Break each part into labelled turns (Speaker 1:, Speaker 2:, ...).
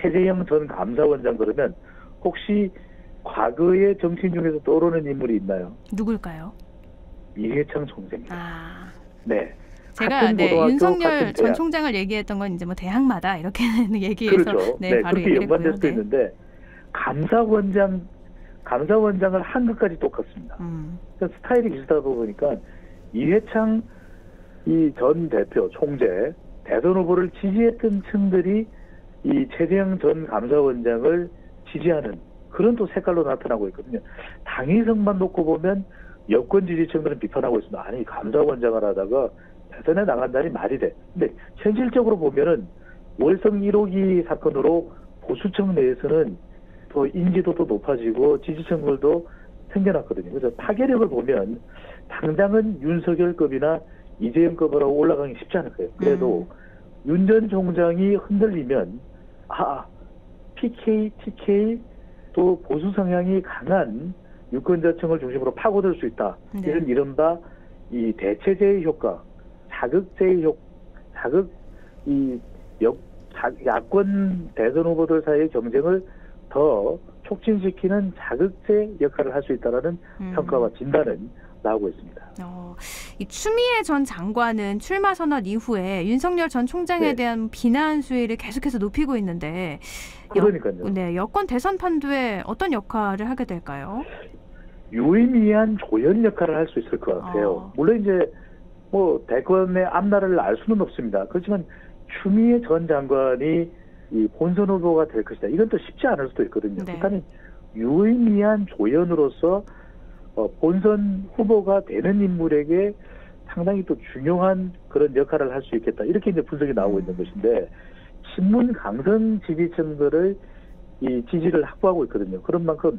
Speaker 1: 최재형 전 감사원장 그러면 혹시 과거의 정치인 중에서 떠오르는 인물이 있나요?
Speaker 2: 누굴까요?
Speaker 1: 이해창 총재입니다.
Speaker 2: 아,
Speaker 1: 네.
Speaker 2: 제가
Speaker 1: 같은 고등학교,
Speaker 2: 윤석열
Speaker 1: 같은
Speaker 2: 전
Speaker 1: 대학.
Speaker 2: 총장을 얘기했던 건 이제 뭐 대학마다 이렇게는 얘기해서
Speaker 1: 그렇죠.
Speaker 2: 네, 바로
Speaker 1: 그렇게
Speaker 2: 얘기를
Speaker 1: 연관될
Speaker 2: 했고요.
Speaker 1: 수도 있는데 감사원장을 한 것까지 똑같습니다. 그러니까 스타일이 비슷하다 보니까 이해창 이 전 대표 총재 대선 후보를 지지했던 층들이 이 최재형 전 감사원장을 지지하는 그런 또 색깔로 나타나고 있거든요. 당위성만 놓고 보면 여권 지지층들은 비판하고 있습니다. 아니 감사원장을 하다가 대선에 나간다니 말이 돼. 근데 현실적으로 보면은 월성 1호기 사건으로 보수층 내에서는 더 인지도도 높아지고 지지층들도 생겨났거든요. 그래서 파괴력을 보면 당장은 윤석열급이나 이재명급으로 올라가기 쉽지 않을 거예요. 그래도 윤 전 총장이 흔들리면 PK, TK 또 보수 성향이 강한 유권자층을 중심으로 파고들 수 있다.
Speaker 2: 네.
Speaker 1: 이런 이른바 이 대체제의 효과, 야권 대선 후보들 사이의 경쟁을 더 촉진시키는 자극제 역할을 할 수 있다는 평가와 진단은 나오고 있습니다.
Speaker 2: 이 추미애 전 장관은 출마 선언 이후에 윤석열 전 총장에 대한 비난 수위를 계속해서 높이고 있는데
Speaker 1: 그러니까요.
Speaker 2: 여권 대선 판도에 어떤 역할을 하게 될까요?
Speaker 1: 유의미한 조연 역할을 할 수 있을 것 같아요. 물론 이제 뭐 대권의 앞날을 알 수는 없습니다. 그렇지만 추미애 전 장관이 이 본선 후보가 될 것이다. 이건 또 쉽지 않을 수도 있거든요.
Speaker 2: 네.
Speaker 1: 그러니까 유의미한 조연으로서 본선 후보가 되는 인물에게 상당히 또 중요한 그런 역할을 할 수 있겠다. 이렇게 이제 분석이 나오고 있는 것인데 친문 강성 지지층들을 이 지지를 확보하고 있거든요. 그런 만큼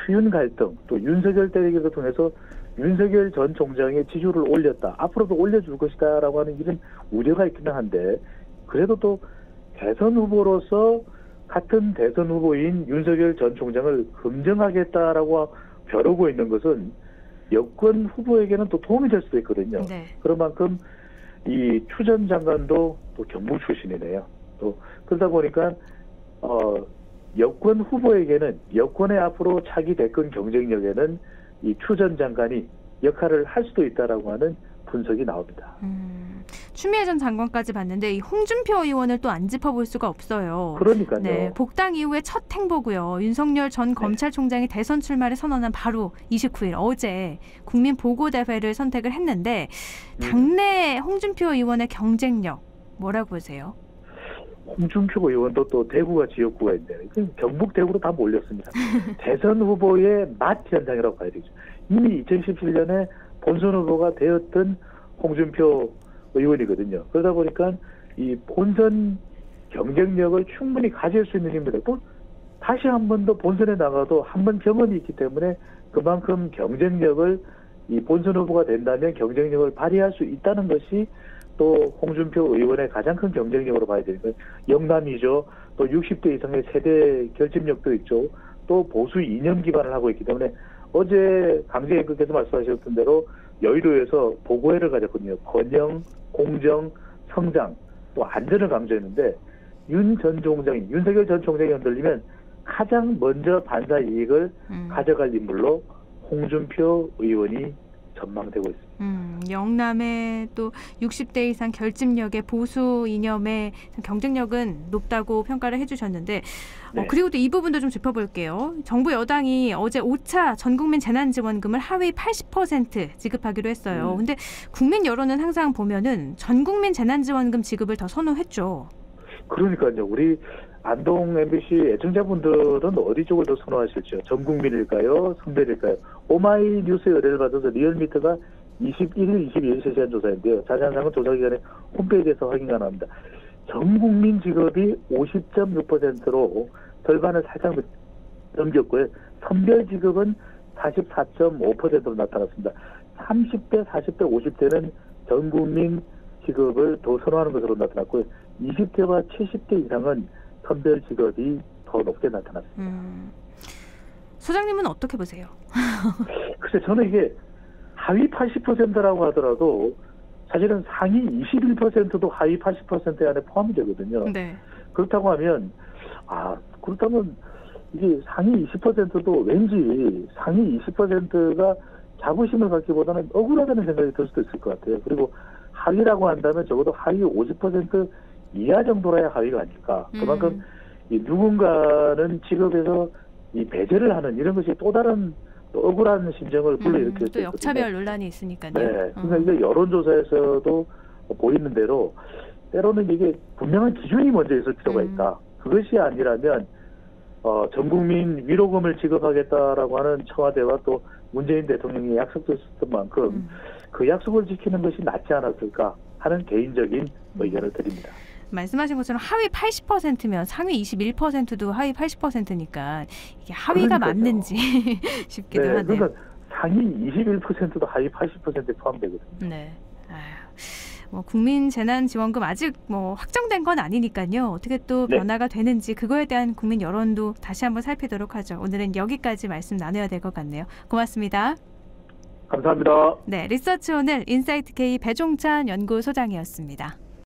Speaker 1: 추윤 갈등 또 윤석열 때리기를 통해서 윤석열 전 총장의 지지율을 올렸다. 앞으로도 올려줄 것이다라고 하는 이런 우려가 있기는 한데 그래도 또 대선 후보로서 같은 대선 후보인 윤석열 전 총장을 검증하겠다라고 벼르고 있는 것은 여권 후보에게는 또 도움이 될 수도 있거든요.
Speaker 2: 네.
Speaker 1: 그런 만큼 이 추 전 장관도 또 경북 출신이네요. 또 그러다 보니까 여권 후보에게는 여권의 앞으로 차기 대권 경쟁력에는 이 추 전 장관이 역할을 할 수도 있다라고 하는 분석이 나옵니다.
Speaker 2: 추미애 전 장관까지 봤는데 이 홍준표 의원을 또 안 짚어볼 수가 없어요.
Speaker 1: 그러니까요.
Speaker 2: 네, 복당 이후에 첫 행보고요. 윤석열 전 검찰총장이 대선 출마를 선언한 바로 29일 어제 국민보고대회를 선택을 했는데 당내 홍준표 의원의 경쟁력 뭐라고 보세요?
Speaker 1: 홍준표 의원도 또 대구가 지역구가 있는데 경북 대구로 다 몰렸습니다. 대선 후보의 맛 현상이라고 봐야 되죠. 이미 2017년에 본선 후보가 되었던 홍준표 의원이거든요. 그러다 보니까 이 본선 경쟁력을 충분히 가질 수 있는 인물들 또 다시 한 번 더 본선에 나가도 한 번 경험이 있기 때문에 그만큼 경쟁력을 이 본선 후보가 된다면 경쟁력을 발휘할 수 있다는 것이 또 홍준표 의원의 가장 큰 경쟁력으로 봐야 되니까 영남이죠. 또 60대 이상의 세대 결집력도 있죠. 또 보수 이념 기반을 하고 있기 때문에 어제 강제임금께서 말씀하셨던 대로 여의도에서 보고회를 가졌거든요. 번영, 공정, 성장, 또 안전을 강조했는데 윤석열 전 총장이 흔들리면 가장 먼저 반사 이익을 가져갈 인물로 홍준표 의원이 전망되고 있습니다.
Speaker 2: 영남의 또 60대 이상 결집력의 보수 이념의 경쟁력은 높다고 평가를 해주셨는데 그리고 또 이 부분도 좀 짚어볼게요. 정부 여당이 어제 5차 전국민 재난지원금을 하위 80% 지급하기로 했어요. 근데 국민 여론은 항상 보면은 전국민 재난지원금 지급을 더 선호했죠.
Speaker 1: 그러니까요. 우리 안동 MBC 애청자분들은 어디 쪽을 더 선호하실지요? 전국민일까요? 성별일까요? 오마이뉴스의 의뢰를 받아서 리얼미터가 21일, 22일 실시한 조사인데요. 자세한 사항은 조사기관의 홈페이지에서 확인 가능합니다. 전국민 직업이 50.6%로 절반을 살짝 넘겼고요. 선별 직업은 44.5%로 나타났습니다. 30대, 40대, 50대는 전국민 직업을 더 선호하는 것으로 나타났고요. 20대와 70대 이상은 선별 직업이 더 높게 나타났습니다.
Speaker 2: 소장님은 어떻게 보세요?
Speaker 1: 글쎄 저는 이게 하위 80%라고 하더라도 사실은 상위 21%도 하위 80% 안에 포함이 되거든요.
Speaker 2: 네.
Speaker 1: 그렇다고 하면 그렇다면 이게 상위 20%도 왠지 상위 20%가 자부심을 갖기보다는 억울하다는 생각이 들 수도 있을 것 같아요. 그리고 하위라고 한다면 적어도 하위 50% 이하 정도라야 하위가 아닐까. 그만큼 이 누군가는 직업에서 이 배제를 하는 이런 것이 또 다른 또 억울한 심정을 불러일으킬 수
Speaker 2: 또
Speaker 1: 있거든요.
Speaker 2: 역차별 논란이 있으니까요.
Speaker 1: 네, 그러니까 이게 여론조사에서도 보이는 대로 때로는 이게 분명한 기준이 먼저 있을 필요가 있다. 그것이 아니라면 전 국민 위로금을 지급하겠다라고 하는 청와대와 또 문재인 대통령이 약속했던 만큼 그 약속을 지키는 것이 낫지 않았을까 하는 개인적인 의견을 드립니다.
Speaker 2: 말씀하신 것처럼 하위 80%면 상위 21%도 하위 80%니까 이게 하위가
Speaker 1: 그러니까요.
Speaker 2: 맞는지 싶기도 하네요.
Speaker 1: 그러니까 상위 21%도 하위 80%에 포함되거든요.
Speaker 2: 네. 국민재난지원금 아직 확정된 건 아니니까요. 어떻게 또 변화가 되는지 그거에 대한 국민 여론도 다시 한번 살피도록 하죠. 오늘은 여기까지 말씀 나눠야 될 것 같네요. 고맙습니다.
Speaker 1: 감사합니다.
Speaker 2: 네, 리서치 오늘 인사이트 K 배종찬 연구소장이었습니다.